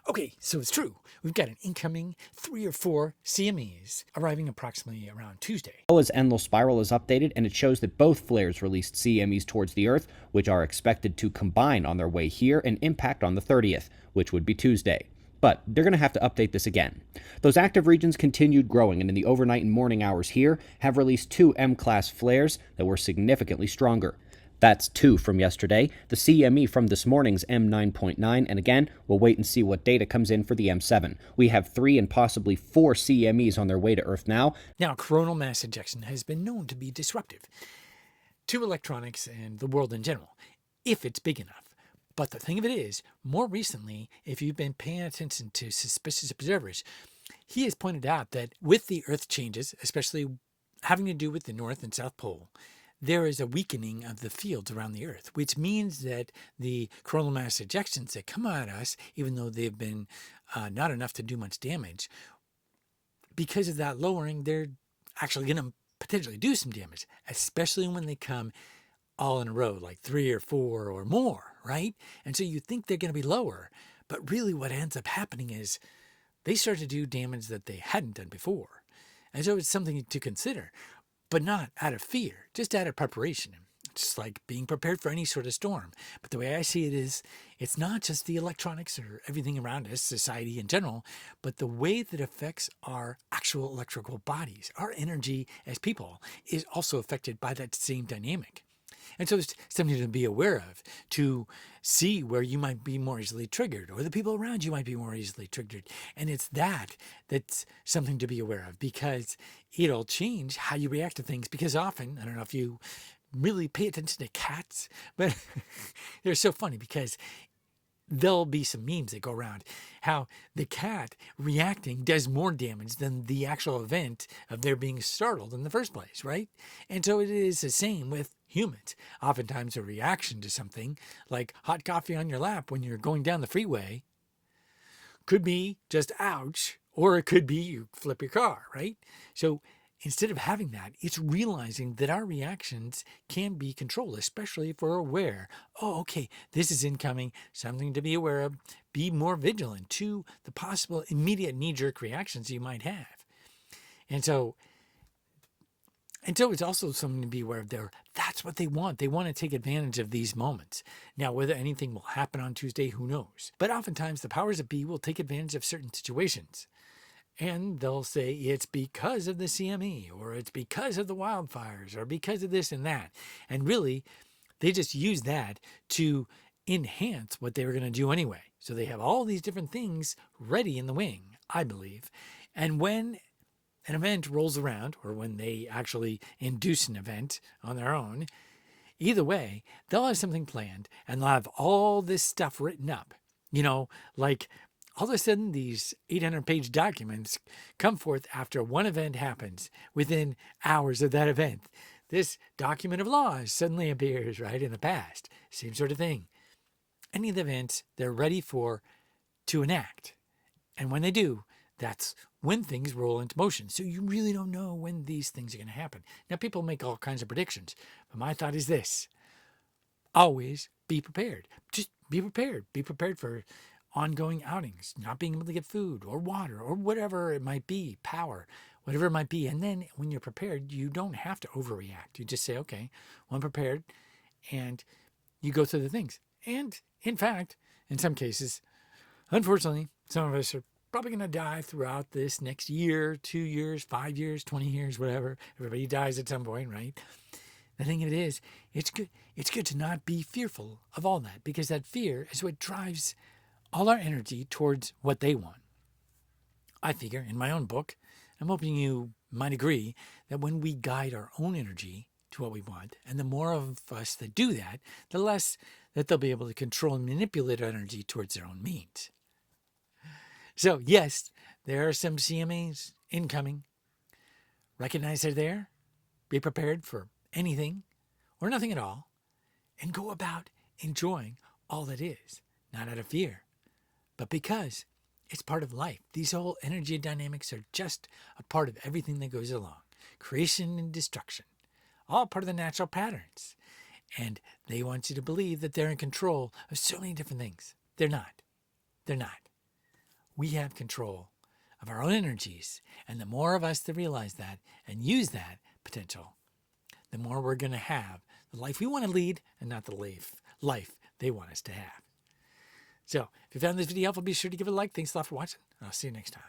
Okay, so it's true. We've got an incoming 3 or 4 CMEs arriving approximately around Tuesday. NOAA's Enlil spiral is updated, and it shows that both flares released CMEs towards the Earth, which are expected to combine on their way here and impact on the 30th, which would be Tuesday. But they're going to have to update this again. Those active regions continued growing, and in the overnight and morning hours here have released 2 M-class flares that were significantly stronger. That's 2 from yesterday, the CME from this morning's M9.9, and again, we'll wait and see what data comes in for the M7. We have 3 and possibly 4 CMEs on their way to Earth now. Now, coronal mass ejection has been known to be disruptive to electronics and the world in general, if it's big enough. But the thing of it is, more recently, if you've been paying attention to suspicious observers, he has pointed out that with the Earth changes, especially having to do with the North and South Pole, there is a weakening of the fields around the Earth, which means that the coronal mass ejections that come at us, even though they've been not enough to do much damage, because of that lowering, they're actually going to potentially do some damage, especially when they come all in a row, like 3 or 4 or more, right? And so you think they're going to be lower, but really what ends up happening is they start to do damage that they hadn't done before. And so it's something to consider, but not out of fear, just out of preparation. Just like being prepared for any sort of storm. But the way I see it is, it's not just the electronics or everything around us, society in general, but the way that affects our actual electrical bodies. Our energy as people is also affected by that same dynamic. And so it's something to be aware of, to see where you might be more easily triggered, or the people around you might be more easily triggered. And it's that's something to be aware of, because it'll change how you react to things. Because often, I don't know if you really pay attention to cats, but they're so funny because there'll be some memes that go around how the cat reacting does more damage than the actual event of their being startled in the first place, right? And so it is the same with humans. Oftentimes a reaction to something like hot coffee on your lap when you're going down the freeway could be just ouch, or it could be you flip your car, right? So instead of having that, it's realizing that our reactions can be controlled, especially if we're aware. Oh, okay, this is incoming, something to be aware of. Be more vigilant to the possible immediate knee-jerk reactions you might have. And so it's also something to be aware of there. That's what they want. They want to take advantage of these moments. Now, whether anything will happen on Tuesday, who knows? But oftentimes the powers that be will take advantage of certain situations. And they'll say it's because of the CME, or it's because of the wildfires, or because of this and that. And really, they just use that to enhance what they were going to do anyway. So they have all these different things ready in the wing, I believe. And when an event rolls around, or when they actually induce an event on their own, either way, they'll have something planned, and they'll have all this stuff written up. Like all of a sudden, these 800-page documents come forth after one event happens, within hours of that event. This document of laws suddenly appears, right, in the past. Same sort of thing. Any of the events they're ready to enact. And when they do, that's when things roll into motion. So you really don't know when these things are going to happen. Now, people make all kinds of predictions, but my thought is this. Always be prepared. Just be prepared. Be prepared for ongoing outings, not being able to get food or water or whatever it might be, power, whatever it might be. And then when you're prepared, you don't have to overreact. You just say, okay, well, I'm prepared, and you go through the things. And in fact, in some cases, unfortunately, some of us are probably going to die throughout this next year, 2 years, 5 years, 20 years, whatever. Everybody dies at some point, right? The thing of it is, it's good to not be fearful of all that, because that fear is what drives all our energy towards what they want. I figure, in my own book, I'm hoping you might agree, that when we guide our own energy to what we want, and the more of us that do that, the less that they'll be able to control and manipulate our energy towards their own means. So, yes, there are some CMAs incoming. Recognize they're there. Be prepared for anything or nothing at all, and go about enjoying all that is, not out of fear, but because it's part of life. These whole energy dynamics are just a part of everything that goes along. Creation and destruction, all part of the natural patterns. And they want you to believe that they're in control of so many different things. They're not. They're not. We have control of our own energies. And the more of us that realize that and use that potential, the more we're going to have the life we want to lead and not the life they want us to have. So if you found this video helpful, be sure to give it a like. Thanks a lot for watching. I'll see you next time.